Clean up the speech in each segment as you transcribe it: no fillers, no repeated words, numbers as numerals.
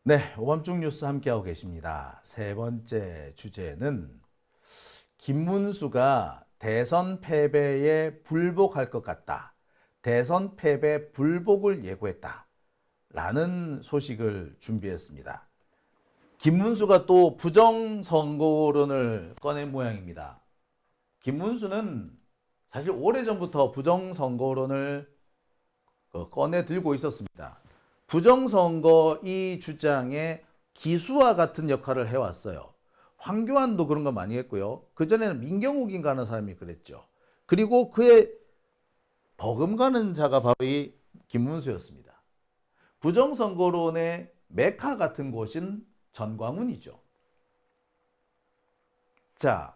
네, 오밤중 뉴스 함께하고 계십니다. 세 번째 주제는 김문수가 대선 패배에 불복할 것 같다. 대선 패배 불복을 예고했다. 라는 소식을 준비했습니다. 김문수가 또 부정선거론을 꺼낸 모양입니다. 김문수는 사실 오래전부터 부정선거론을 꺼내 들고 있었습니다. 부정선거 이 주장에 기수와 같은 역할을 해왔어요. 황교안도 그런 거 많이 했고요. 그전에는 민경욱인가 하는 사람이 그랬죠. 그리고 그의 버금가는 자가 바로 이 김문수였습니다. 부정선거론의 메카 같은 곳인 전광훈이죠. 자,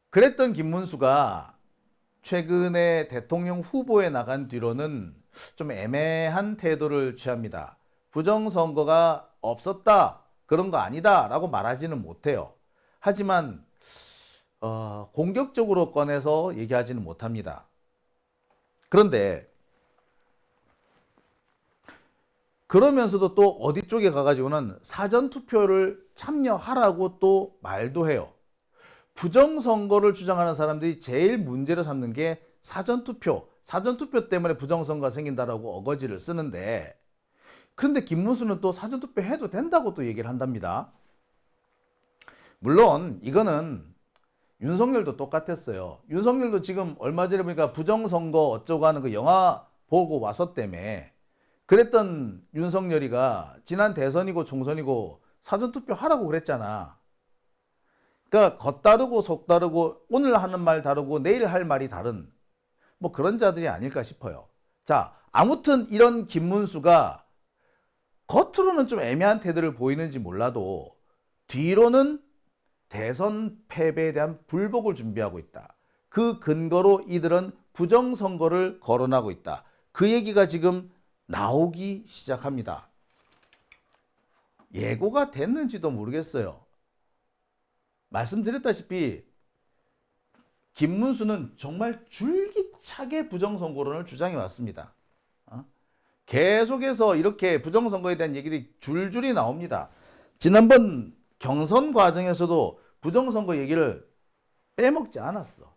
그랬던 김문수가 최근에 대통령 후보에 나간 뒤로는 좀 애매한 태도를 취합니다. 부정선거가 없었다, 그런 거 아니다 라고 말하지는 못해요. 하지만 공격적으로 꺼내서 얘기하지는 못합니다. 그런데 그러면서도 또 어디 쪽에 가가지고는 사전투표를 참여하라고 또 말도 해요. 부정선거를 주장하는 사람들이 제일 문제로 삼는 게 사전투표 때문에 부정선거가 생긴다라고 어거지를 쓰는데, 그런데 김문수는 또 사전투표 해도 된다고 또 얘기를 한답니다. 물론 이거는 윤석열도 똑같았어요. 윤석열도 지금 얼마 전에 보니까 부정선거 어쩌고 하는 그 영화 보고 왔었다며. 그랬던 윤석열이가 지난 대선이고 총선이고 사전투표 하라고 그랬잖아. 그러니까 겉다르고 속다르고 오늘 하는 말 다르고 내일 할 말이 다른 뭐 그런 자들이 아닐까 싶어요. 자, 아무튼 이런 김문수가 겉으로는 좀 애매한 태도를 보이는지 몰라도 뒤로는 대선 패배에 대한 불복을 준비하고 있다. 그 근거로 이들은 부정선거를 거론하고 있다. 그 얘기가 지금 나오기 시작합니다. 예고가 됐는지도 모르겠어요. 말씀드렸다시피 김문수는 정말 줄기차게 부정선거론을 주장해 왔습니다. 계속해서 이렇게 부정선거에 대한 얘기들이 줄줄이 나옵니다. 지난번 경선 과정에서도 부정선거 얘기를 빼먹지 않았어.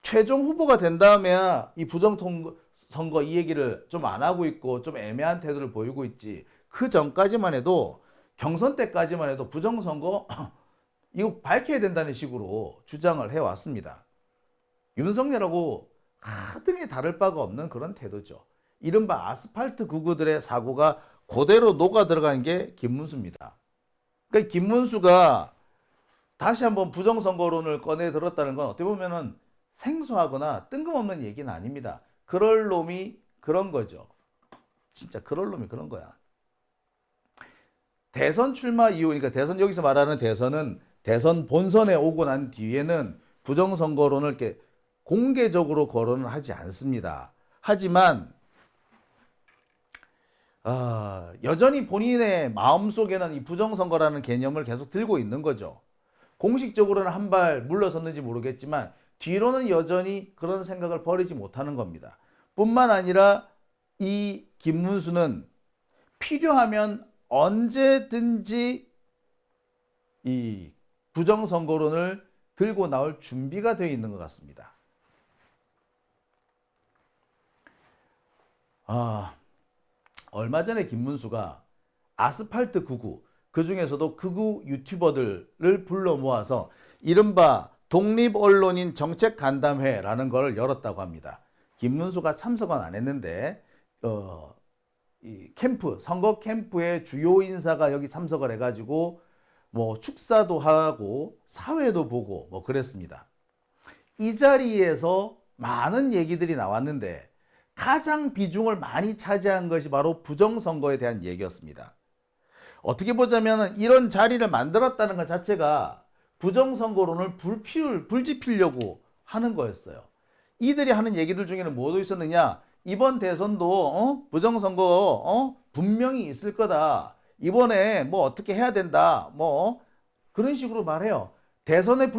최종 후보가 된 다음에야 이 부정선거 이 얘기를 좀 안 하고 있고 좀 애매한 태도를 보이고 있지. 그 전까지만 해도 경선 때까지만 해도 부정선거 이거 밝혀야 된다는 식으로 주장을 해왔습니다. 윤석열하고 하등에 다를 바가 없는 그런 태도죠. 이른바 아스팔트 구구들의 사고가 그대로 녹아 들어가는 게 김문수입니다. 그러니까 김문수가 다시 한번 부정선거론을 꺼내 들었다는 건 어떻게 보면은 생소하거나 뜬금없는 얘기는 아닙니다. 그럴 놈이 그런 거죠. 진짜 그럴 놈이 그런 거야. 대선 출마 이후, 그러니까 대선 여기서 말하는 대선은 대선 본선에 오고 난 뒤에는 부정선거론을 이렇게 공개적으로 거론을 하지 않습니다. 하지만 여전히 본인의 마음속에는 이 부정선거라는 개념을 계속 들고 있는 거죠. 공식적으로는 한 발 물러섰는지 모르겠지만 뒤로는 여전히 그런 생각을 버리지 못하는 겁니다. 뿐만 아니라 이 김문수는 필요하면 언제든지 이 부정선거론을 들고 나올 준비가 되어 있는 것 같습니다. 얼마 전에 김문수가 아스팔트 극우, 그 중에서도 극우 유튜버들을 불러 모아서 이른바 독립언론인 정책간담회라는 걸 열었다고 합니다. 김문수가 참석은 안 했는데 이 캠프, 선거 캠프의 주요 인사가 여기 참석을 해가지고 뭐 축사도 하고 사회도 보고 뭐 그랬습니다. 이 자리에서 많은 얘기들이 나왔는데 가장 비중을 많이 차지한 것이 바로 부정선거에 대한 얘기였습니다. 어떻게 보자면 이런 자리를 만들었다는 것 자체가 부정선거론을 불지피려고 하는 거였어요. 이들이 하는 얘기들 중에는 뭐도 있었느냐? 이번 대선도 부정선거 분명히 있을 거다. 이번에 뭐 어떻게 해야 된다. 뭐 그런 식으로 말해요. 대선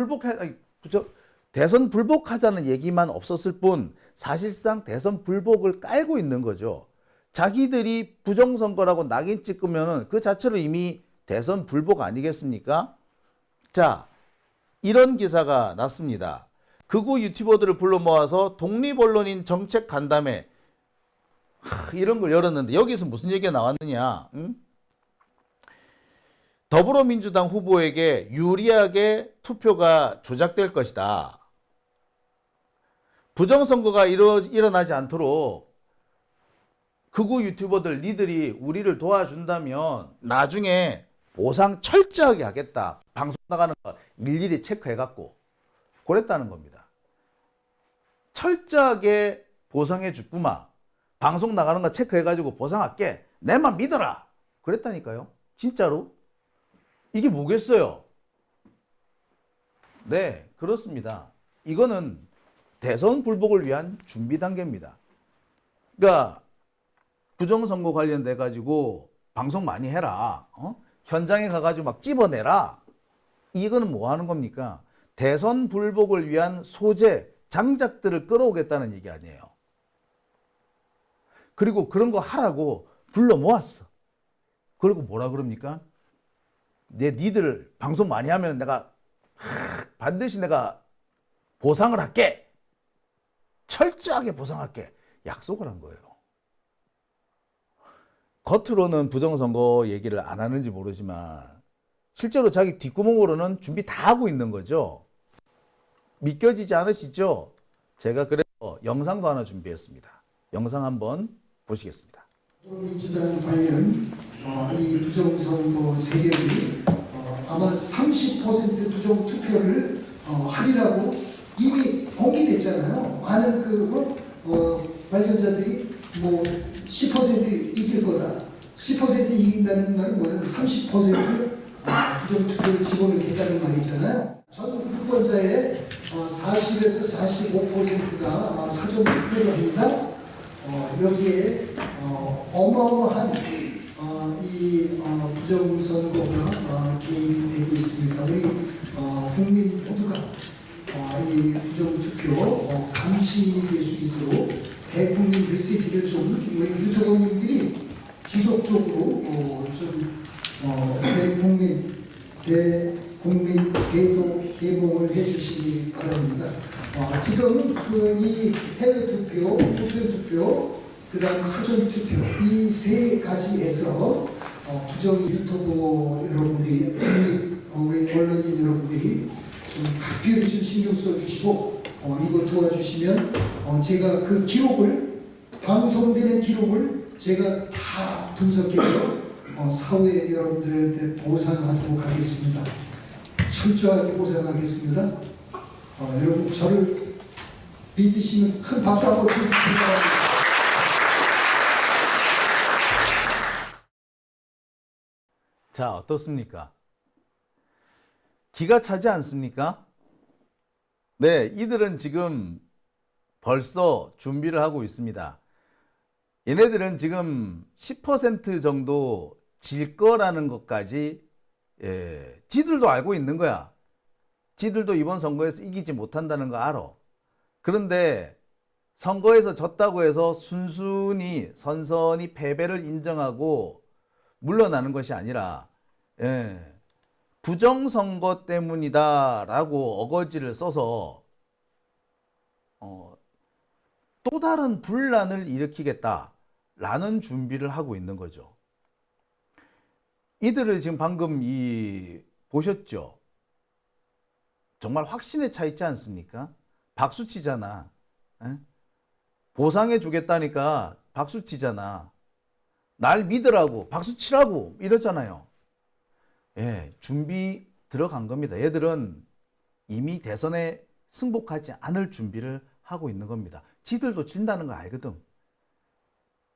불복하자는 얘기만 없었을 뿐 사실상 대선 불복을 깔고 있는 거죠. 자기들이 부정선거라고 낙인 찍으면은 그 자체로 이미 대선 불복 아니겠습니까? 자, 이런 기사가 났습니다. 극우 유튜버들을 불러 모아서 독립언론인 정책 간담회 이런 걸 열었는데 여기서 무슨 얘기가 나왔느냐? 응? 더불어민주당 후보에게 유리하게 투표가 조작될 것이다. 부정선거가 일어나지 않도록 극우 유튜버들 니들이 우리를 도와준다면 나중에 보상 철저하게 하겠다. 방송 나가는 거 일일이 체크해갖고 그랬다는 겁니다. 철저하게 보상해 주구마. 방송 나가는 거 체크해가지고 보상할게. 내만 믿어라. 그랬다니까요. 진짜로. 이게 뭐겠어요? 네, 그렇습니다. 이거는 대선 불복을 위한 준비 단계입니다. 그러니까 부정선거 관련돼 가지고 방송 많이 해라. 현장에 가가지고 막 찝어내라. 이거는 뭐 하는 겁니까? 대선 불복을 위한 소재, 장작들을 끌어오겠다는 얘기 아니에요. 그리고 그런 거 하라고 불러 모았어. 그리고 뭐라 그럽니까? 니들 방송 많이 하면 내가 반드시 내가 보상을 할게. 철저하게 보상할게. 약속을 한 거예요. 겉으로는 부정선거 얘기를 안 하는지 모르지만 실제로 자기 뒷구멍으로는 준비 다 하고 있는 거죠. 믿겨지지 않으시죠? 제가 그래서 영상도 하나 준비했습니다. 영상 한번 보시겠습니다. 민주당 관련 이 부정선거 세력이 아마 30% 부정 투표를 하리라고 이미 공개됐잖아요. 많은 관련자들이 뭐 10% 이길 거다. 10% 이긴다는 말은 뭐예요? 30% 부정 투표를 집어넣겠다는 말이잖아요. 전 후보자의 40에서 45%가 사전 투표를 합니다. 여기에 어마어마한 이 부정선거가 개입이 되고 있습니다. 우리 국민 모두가 이 부정투표 감시인이 될 수 있도록 대국민 메시지를 좀 우리 유튜버님들이 지속적으로 대국민 개봉을 해주시기 바랍니다. 지금 이 해외 투표, 우편 투표, 그다음 사전 투표 이 세 가지에서 부정 유튜버 여러분들이 우리 언론인 여러분들이 좀 각별히 좀 신경 써주시고 이거 도와주시면 제가 그 기록을 방송되는 기록을 제가 다 분석해서 사회 여러분들한테 보상하도록 하겠습니다. 철저하게 보상하겠습니다. 여러분 저를 믿으시면 큰 박수 한번 주시기 바랍니다. 자, 어떻습니까? 기가 차지 않습니까? 네, 이들은 지금 벌써 준비를 하고 있습니다. 얘네들은 지금 10% 정도 질 거라는 것까지 지들도 알고 있는 거야. 지들도 이번 선거에서 이기지 못한다는 거 알아. 그런데 선거에서 졌다고 해서 선선히 패배를 인정하고 물러나는 것이 아니라 부정선거 때문이다라고 어거지를 써서 또 다른 분란을 일으키겠다라는 준비를 하고 있는 거죠. 이들을 지금 방금 보셨죠? 정말 확신에 차 있지 않습니까? 박수치잖아. 보상해 주겠다니까 박수치잖아. 날 믿으라고 박수치라고 이러잖아요. 예, 준비 들어간 겁니다. 얘들은 이미 대선에 승복하지 않을 준비를 하고 있는 겁니다. 지들도 진다는 거 알거든.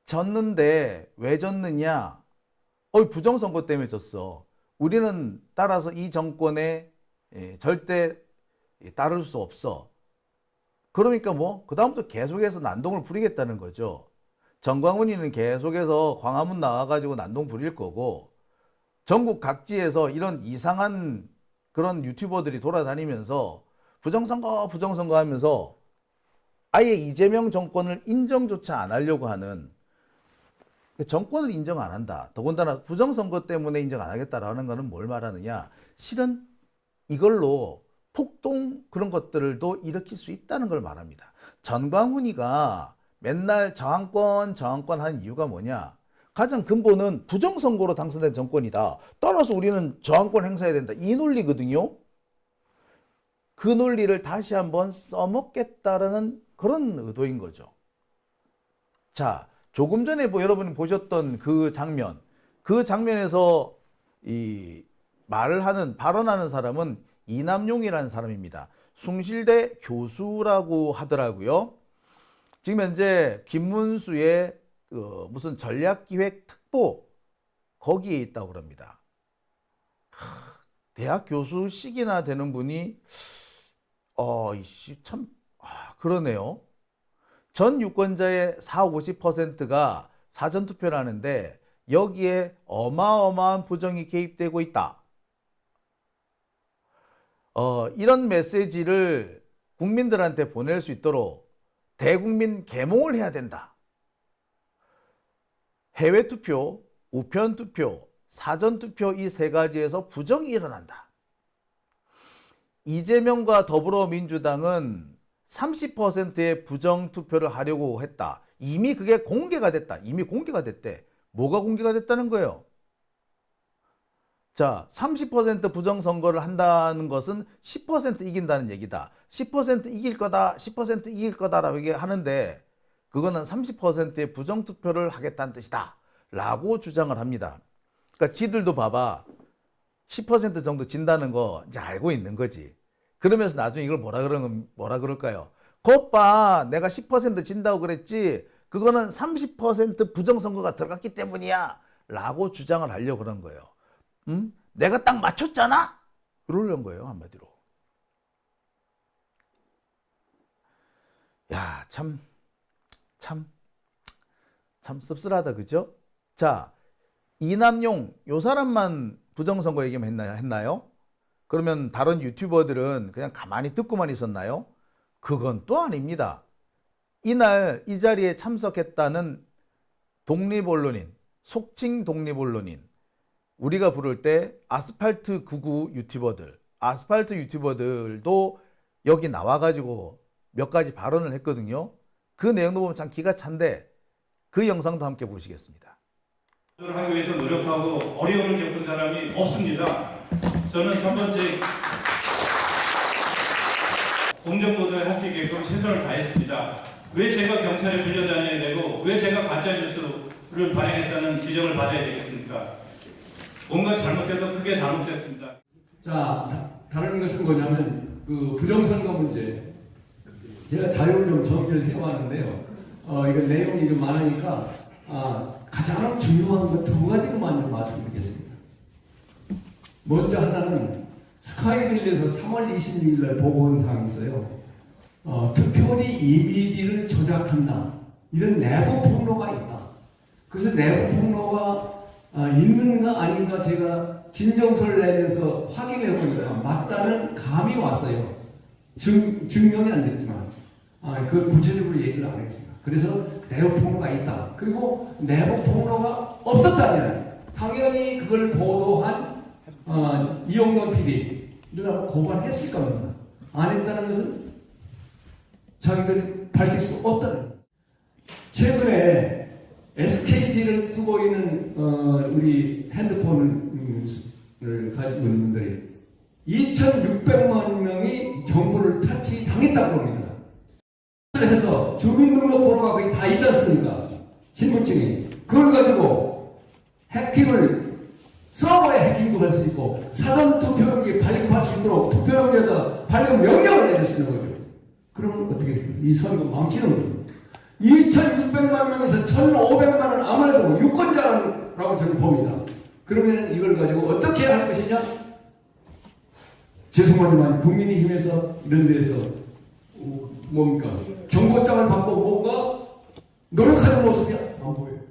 졌는데 왜 졌느냐? 부정선거 때문에 졌어. 우리는 따라서 이 정권에 절대 따를 수 없어. 그러니까 그 다음부터 계속해서 난동을 부리겠다는 거죠. 정광훈이는 계속해서 광화문 나와가지고 난동 부릴 거고, 전국 각지에서 이런 이상한 그런 유튜버들이 돌아다니면서 부정선거 하면서 아예 이재명 정권을 인정조차 안 하려고 하는 정권을 인정 안 한다. 더군다나 부정선거 때문에 인정 안 하겠다라는 거는 뭘 말하느냐. 실은 이걸로 폭동 그런 것들도 일으킬 수 있다는 걸 말합니다. 전광훈이가 맨날 저항권 하는 이유가 뭐냐. 가장 근본은 부정선거로 당선된 정권이다. 따라서 우리는 저항권 행사해야 된다. 이 논리거든요. 그 논리를 다시 한번 써먹겠다라는 그런 의도인 거죠. 자, 조금 전에 여러분이 보셨던 그 장면에서 이 발언하는 사람은 이남용이라는 사람입니다. 숭실대 교수라고 하더라고요. 지금 현재 김문수의 무슨 전략기획특보 거기에 있다고 그럽니다. 대학 교수식이나 되는 분이 참 그러네요. 전 유권자의 50%가 사전투표를 하는데 여기에 어마어마한 부정이 개입되고 있다. 이런 메시지를 국민들한테 보낼 수 있도록 대국민 계몽을 해야 된다. 해외투표, 우편투표, 사전투표 이 세 가지에서 부정이 일어난다. 이재명과 더불어민주당은 30%의 부정투표를 하려고 했다. 이미 그게 공개가 됐다. 이미 공개가 됐대. 뭐가 공개가 됐다는 거예요? 자, 30% 부정선거를 한다는 것은 10% 이긴다는 얘기다. 10% 이길 거다, 10% 이길 거다라고 하는데 그거는 30%의 부정투표를 하겠다는 뜻이다. 라고 주장을 합니다. 그러니까 지들도 봐봐. 10% 정도 진다는 거 이제 알고 있는 거지. 그러면서 나중에 이걸 뭐라 그럴까요? 겉봐, 내가 10% 진다고 그랬지. 그거는 30% 부정선거가 들어갔기 때문이야. 라고 주장을 하려고 그런 거예요. 내가 딱 맞췄잖아? 그러려는 거예요, 한마디로. 야, 참 씁쓸하다, 그죠? 자, 이남용, 요 사람만 부정선거 얘기만 했나요? 그러면 다른 유튜버들은 그냥 가만히 듣고만 있었나요? 그건 또 아닙니다. 이날 이 자리에 참석했다는 독립언론인, 속칭 독립언론인, 우리가 부를 때 아스팔트 99 유튜버들, 아스팔트 유튜버들도 여기 나와가지고 몇 가지 발언을 했거든요. 그 내용도 보면 참 기가 찬데 그 영상도 함께 보시겠습니다. 하기 위해서 노력하고 어려움을 겪은 사람이 없습니다. 저는 첫 번째 공정보도를 할 수 있게끔 최선을 다했습니다. 왜 제가 경찰에 불려다녀야 되고 왜 제가 가짜뉴스를 발행했다는 지적을 받아야 되겠습니까? 뭔가 잘못돼도 크게 잘못됐습니다. 자, 다른 것은 뭐냐면 그 부정선거 문제. 제가 자료를 좀 정리를 해왔는데요. 이거 내용이 좀 많으니까 가장 중요한 것 두 가지만 좀 말씀드리겠습니다. 먼저 하나는 스카이딜에서 3월 26일 날 보고한 사항이 있어요. 투표지 이미지를 조작한다. 이런 내부 폭로가 있다. 그래서 내부 폭로가 있는가 아닌가 제가 진정서를 내면서 확인해 보니까 맞다는 감이 왔어요. 증명이 안 됐지만 그 구체적으로 얘기를 안 했습니다. 그래서 내부 폭로가 있다. 그리고 내부 폭로가 없었다면 당연히 그걸 보도한 이용돈 PD를 고발했을 겁니다. 안 했다는 것은 자기들이 밝힐 수 없다는 겁니다. 최근에 SKT를 쓰고 있는 우리 핸드폰을 가지고 있는 분들이 2,600만 명이 정보를 탈취당했다고 합니다. 해서 주민등록번호가 거의 다 있지 않습니까? 신분증이. 그걸 가지고 해킹을 서버에 해킹도 할 수 있고 사전투표용지에 발급할 수 있도록 투표용지에다 발급 명령을 내릴 수 있는 거죠. 그러면 어떻게 됩니까? 이 선거 망치는 거죠. 2,600만 명에서 1,500만은 아무래도 유권자라고 저는 봅니다. 그러면 이걸 가지고 어떻게 할 것이냐? 죄송하지만 국민의힘에서 이런 데서 뭡니까? 경고장을 받고 뭔가 노력하는 모습이 안 보여요.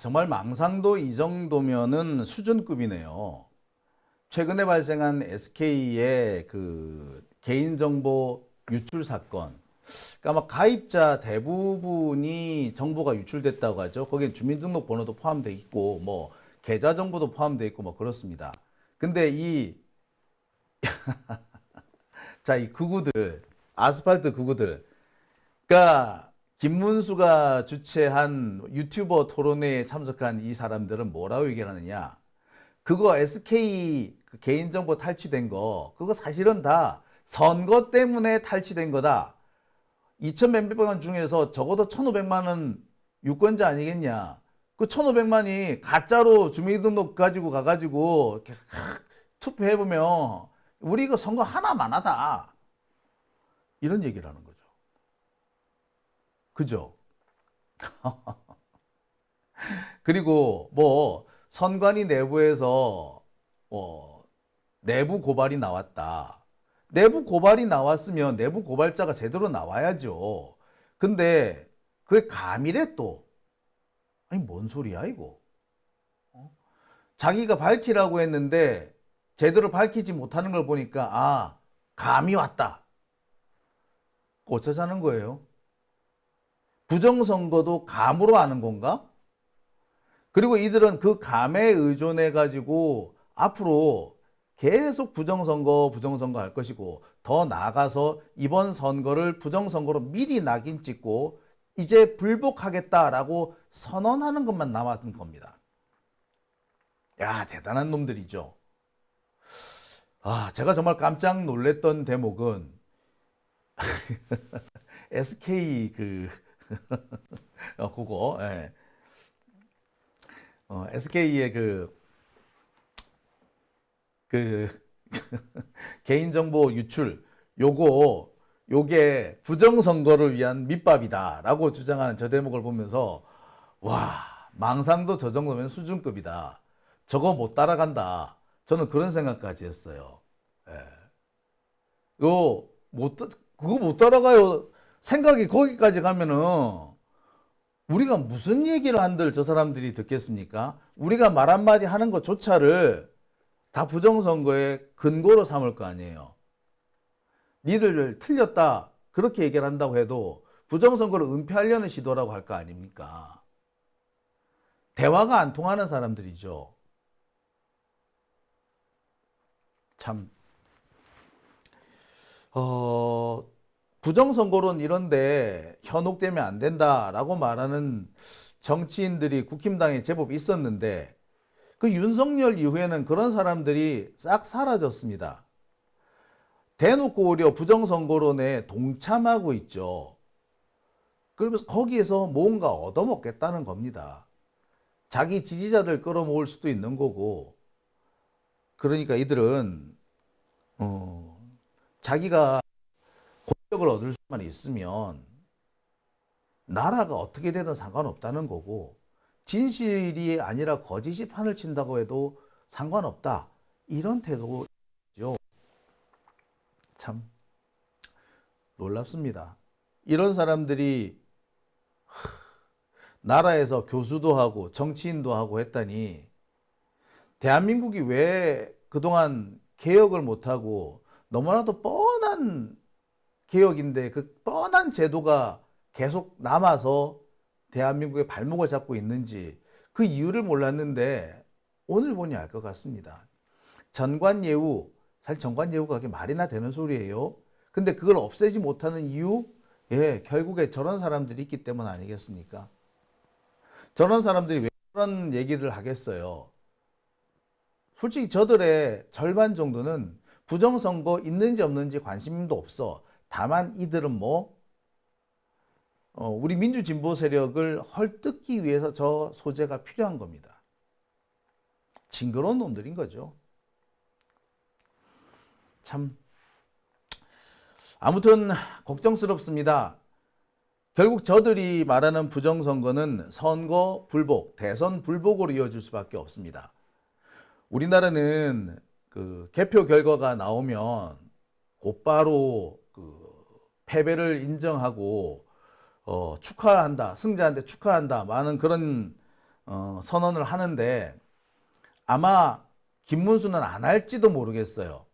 정말 망상도 이 정도면은 수준급이네요. 최근에 발생한 SK의 그 개인정보 유출 사건, 그러니까 아마 가입자 대부분이 정보가 유출됐다고 하죠. 거기에 주민등록번호도 포함되어 있고 뭐 계좌 정보도 포함되어 있고 뭐 그렇습니다. 근데 자, 이 극우들, 아스팔트 극우들, 그러니까 김문수가 주최한 유튜버 토론회에 참석한 이 사람들은 뭐라고 얘기를 하느냐? 그거 SK 그 개인정보 탈취된 거, 그거 사실은 다 선거 때문에 탈취된 거다. 2천 몇백만 원 중에서 적어도 1,500만 원 유권자 아니겠냐? 그 1,500만이 가짜로 주민등록 가지고 가가지고 이렇게 투표해보면 우리 이거 선거 하나만 하다. 이런 얘기를 하는 거죠. 그죠? 그리고 뭐 선관위 내부에서 내부 고발이 나왔다. 내부 고발이 나왔으면 내부 고발자가 제대로 나와야죠. 근데 그게 감이래 또. 아니 뭔 소리야 이거. 자기가 밝히라고 했는데 제대로 밝히지 못하는 걸 보니까 아 감이 왔다. 어쩌자는 거예요? 부정선거도 감으로 하는 건가? 그리고 이들은 그 감에 의존해 가지고 앞으로 계속 부정선거 할 것이고 더 나아가서 이번 선거를 부정선거로 미리 낙인 찍고 이제 불복하겠다라고 선언하는 것만 남았던 겁니다. 야, 대단한 놈들이죠. 아, 제가 정말 깜짝 놀랐던 대목은 SK 그거 예. SK의 개인정보 유출 요게 부정선거를 위한 밑밥이다라고 주장하는 저 대목을 보면서 와 망상도 저 정도면 수준급이다. 저거 못 따라간다. 저는 그런 생각까지 했어요. 예. 그거 못 따라가요. 생각이 거기까지 가면은 우리가 무슨 얘기를 한들 저 사람들이 듣겠습니까? 우리가 말 한마디 하는 것조차를 다 부정선거의 근거로 삼을 거 아니에요. 니들 틀렸다 그렇게 얘기를 한다고 해도 부정선거를 은폐하려는 시도라고 할 거 아닙니까? 대화가 안 통하는 사람들이죠. 참 부정선거론 이런데 현혹되면 안 된다라고 말하는 정치인들이 국힘당에 제법 있었는데 그 윤석열 이후에는 그런 사람들이 싹 사라졌습니다. 대놓고 오히려 부정선거론에 동참하고 있죠. 그러면서 거기에서 뭔가 얻어먹겠다는 겁니다. 자기 지지자들 끌어모을 수도 있는 거고 그러니까 이들은 자기가 권력을 얻을 수만 있으면 나라가 어떻게 되든 상관없다는 거고 진실이 아니라 거짓이 판을 친다고 해도 상관없다. 이런 태도죠. 참 놀랍습니다. 이런 사람들이 나라에서 교수도 하고 정치인도 하고 했다니 대한민국이 왜 그동안 개혁을 못하고 너무나도 뻔한 개혁인데 그 뻔한 제도가 계속 남아서 대한민국의 발목을 잡고 있는지 그 이유를 몰랐는데 오늘 보니 알 것 같습니다. 전관예우, 사실 전관예우가 그게 말이나 되는 소리예요. 근데 그걸 없애지 못하는 이유? 예, 결국에 저런 사람들이 있기 때문 아니겠습니까? 저런 사람들이 왜 그런 얘기를 하겠어요? 솔직히 저들의 절반 정도는 부정선거 있는지 없는지 관심도 없어. 다만 이들은 우리 민주진보 세력을 헐뜯기 위해서 저 소재가 필요한 겁니다. 징그러운 놈들인 거죠. 참 아무튼 걱정스럽습니다. 결국 저들이 말하는 부정선거는 선거 불복, 대선 불복으로 이어질 수밖에 없습니다. 우리나라는 그 개표 결과가 나오면 곧바로 그 패배를 인정하고 축하한다, 승자한테 축하한다, 많은 그런 선언을 하는데 아마 김문수는 안 할지도 모르겠어요.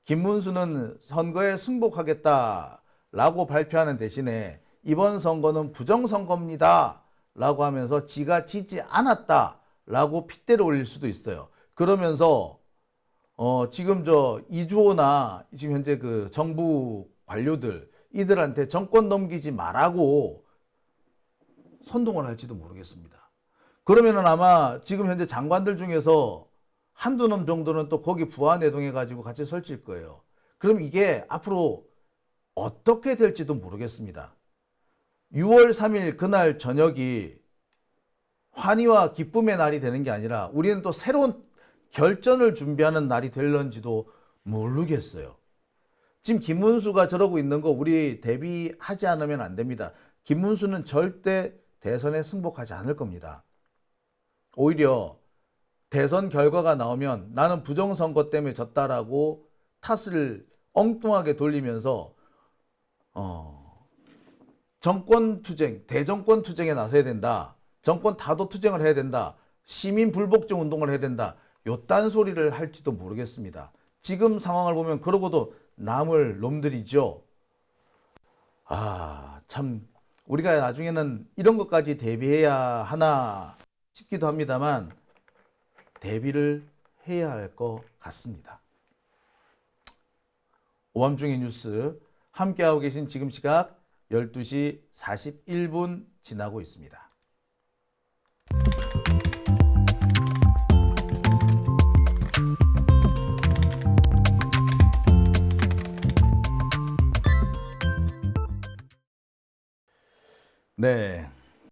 김문수는 선거에 승복하겠다 라고 발표하는 대신에 이번 선거는 부정선거입니다 라고 하면서 지가 지지 않았다 라고 핏대를 올릴 수도 있어요. 그러면서 지금 저 이주호나 지금 현재 그 정부 관료들 이들한테 정권 넘기지 말라고 선동을 할지도 모르겠습니다. 그러면은 아마 지금 현재 장관들 중에서 한두 놈 정도는 또 거기 부하내동해 가지고 같이 설칠 거예요. 그럼 이게 앞으로 어떻게 될지도 모르겠습니다. 6월 3일 그날 저녁이 환희와 기쁨의 날이 되는 게 아니라 우리는 또 새로운 결전을 준비하는 날이 될런지도 모르겠어요. 지금 김문수가 저러고 있는 거 우리 대비하지 않으면 안 됩니다. 김문수는 절대 대선에 승복하지 않을 겁니다. 오히려 대선 결과가 나오면 나는 부정선거 때문에 졌다라고 탓을 엉뚱하게 돌리면서 정권 투쟁, 대정권 투쟁에 나서야 된다. 정권 다도 투쟁을 해야 된다. 시민 불복종 운동을 해야 된다. 요딴 소리를 할지도 모르겠습니다. 지금 상황을 보면 그러고도 남을 놈들이죠. 참 우리가 나중에는 이런 것까지 대비해야 하나 싶기도 합니다만 대비를 해야 할 것 같습니다. 오밤중의 뉴스 함께하고 계신 지금 시각 12시 41분 지나고 있습니다. 네.